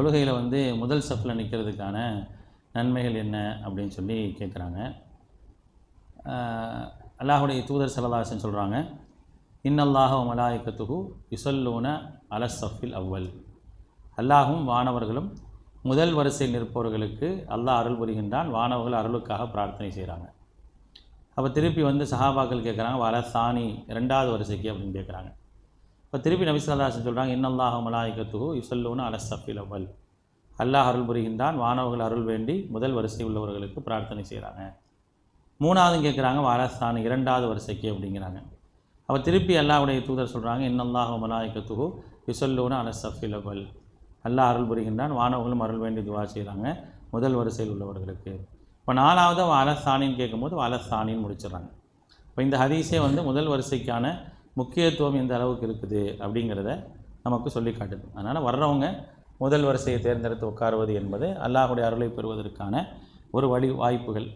தொழுகையில் வந்து முதல் சஃப்பில் நிற்கிறதுக்கான நன்மைகள் என்ன அப்படின்னு சொல்லி கேட்குறாங்க. அல்லாஹுடைய தூதர் ஸல்லல்லாஹு அலைஹி வஸல்லம் சொல்கிறாங்க, இன்னல்லாஹ வ மலாயிகத்துஹு யுஸல்லூன அலஸ் ஸஃபில் அவ்வல். அல்லாஹும் வானவர்களும் முதல் வரிசையில் நிற்பவர்களுக்கு அல்லாஹ் அருள் புரிகின்றான். வானவர்கள் அருளுக்காக பிரார்த்தனை செய்கிறாங்க. அப்போ திருப்பி வந்து சஹாபாக்கள் கேட்குறாங்க, வல சானி ரெண்டாவது வரிசைக்கு அப்படின்னு கேட்குறாங்க. இப்போ திருப்பி நபி ஸல்லல்லாஹு அலைஹி வஸல்லம் சொல்கிறாங்க, இன்னல்லாஹ வ மலாயிகத்துஹு யுஸல்லூன அலஸ் ஸஃபில் அவ்வல். அல்லாஹ் அருள் புரிகின்றான். வானவர்கள் அருள் வேண்டி முதல் வரிசை உள்ளவர்களுக்கு பிரார்த்தனை செய்கிறாங்க. மூணாவதும் கேட்குறாங்க, வல சானி இரண்டாவது வரிசைக்கு அப்படிங்கிறாங்க. அப்போ திருப்பி அல்லாஹ்வுடைய தூதர் சொல்கிறாங்க, இன்னல்லாஹ வ மலாயிகத்துஹு யுஸல்லூன அலஸ் ஸஃபில் அவ்வல். அல்லாஹ் அருள் புரிகின்றான். வானவர்களும் அருள் வேண்டி துவா செய்கிறாங்க முதல் வரிசையில் உள்ளவர்களுக்கு. இப்போ நாலாவது அலசானின்னு கேட்கும்போது அலசானின்னு முடிச்சிடறாங்க. இப்போ இந்த ஹதீஸே வந்து முதல் வரிசைக்கான முக்கியத்துவம் எந்த அளவுக்கு இருக்குது அப்படிங்கிறத நமக்கு சொல்லி காட்டுது. அதனால் வர்றவங்க முதல் வரிசையை தேர்ந்தெடுத்து உட்காருவது என்பது அல்லாஹுடைய அருளை பெறுவதற்கான ஒரு வாய்ப்புகள்.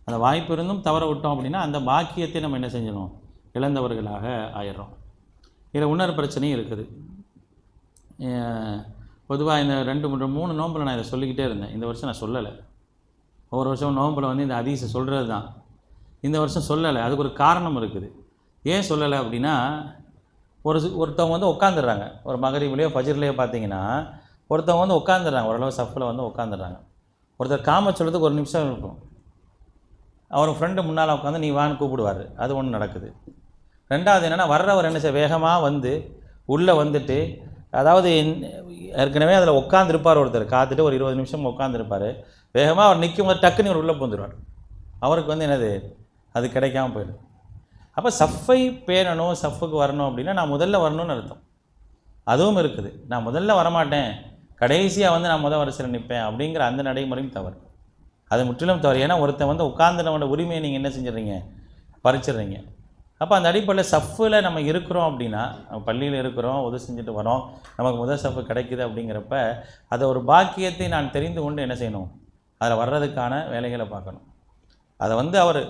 அந்த வாய்ப்பு இருந்தும் தவற விட்டோம் அப்படின்னா அந்த பாக்கியத்தை நம்ம என்ன செஞ்சணும், இழந்தவர்களாக ஆயிடுறோம். இதில் இன்னொரு பிரச்சனையும் இருக்குது. பொதுவாக இந்த 2-3 நோம்பில் நான் இதை சொல்லிக்கிட்டே இருந்தேன். இந்த வருஷம் நான் சொல்லலை. ஒவ்வொரு வருஷம் நோம்பில் வந்து இந்த ஹதீஸை சொல்கிறது தான். இந்த வருஷம் சொல்லலை. அதுக்கு ஒரு காரணம் இருக்குது. ஏன் சொல்லலை அப்படின்னா, ஒருத்தவங்க வந்து உட்காந்துடுறாங்க. ஒரு மகரிப்லேயோ ஃபஜ்ர்லேயோ பார்த்தீங்கன்னா ஒருத்தவங்க வந்து உட்காந்துடுறாங்க. ஓரளவு சஃப்பில் வந்து உட்காந்துடுறாங்க. ஒருத்தர் காம சொல்கிறதுக்கு ஒரு நிமிஷம் இருக்கும். அவர் ஃப்ரெண்டு முன்னால் உட்காந்து நீ வான்னு கூப்பிடுவார். அது ஒன்று நடக்குது. ரெண்டாவது என்னென்னா, வர்றவர் என்ன செய்ய வேகமாக வந்து உள்ளே வந்துட்டு, அதாவது ஏற்கனவே அதில் உட்காந்துருப்பார். ஒருத்தர் காத்துட்டு ஒரு 20 நிமிஷம் உட்காந்துருப்பார். வேகமாக அவர் நிற்கும் போது டக்குன்னு ஒரு உள்ளே போந்துடுவார். அவருக்கு வந்து என்னது, அது கிடைக்காம போயிடும். அப்போ சஃப்பை பேணணும், சஃப்புக்கு வரணும் அப்படின்னா நான் முதல்ல வரணும்னு அர்த்தம். அதுவும் இருக்குது. நான் முதல்ல வரமாட்டேன், கடைசியாக வந்து நான் முதல் வரிசையில் நிற்பேன் அப்படிங்கிற அந்த நடைமுறையும் தவறு. அது முற்றிலும் தவறு. ஏன்னா ஒருத்தன் வந்து உட்கார்ந்துனோட உரிமையை நீங்கள் என்ன செஞ்சிடறீங்க, பறிச்சிடுறீங்க. அப்போ அந்த அடிப்படையில் சஃப்பில் நம்ம இருக்கிறோம் அப்படின்னா, நம்ம பள்ளியில் இருக்கிறோம், உதவி செஞ்சுட்டு வரோம், நமக்கு முதல் சஃப்பு கிடைக்குது அப்படிங்கிறப்ப அதை ஒரு பாக்கியத்தை நான் தெரிந்து கொண்டு என்ன செய்யணும், அதில் வர்றதுக்கான வேலைகளை பார்க்கணும். அதை வந்து அவர்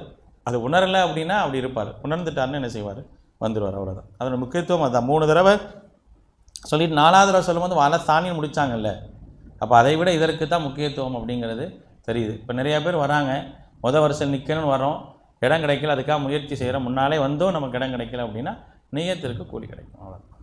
அது உணரலை அப்படின்னா அப்படி இருப்பார். உணர்ந்துட்டார்னு என்ன செய்வார், வந்துடுவார். அவ்வளோதான். அதோட முக்கியத்துவம் அதுதான். 3 தடவை சொல்லிட்டு 4வது தடவை சொல்லும்போது வல சாணின்னு முடித்தாங்கல்ல. அப்போ அதை விட இதற்கு தான் முக்கியத்துவம் அப்படிங்கிறது தெரியுது. இப்போ நிறையா பேர் வராங்க, முதல் வரிசையில் நிற்கணும்னு வரோம், இடம் கிடைக்கல, அதுக்காக முயற்சி செய்கிறோம், முன்னாலே வந்தோம், நமக்கு இடம் கிடைக்கல அப்படின்னா நியத்திற்கு கூலி கிடைக்கும். அவ்வளோதான்.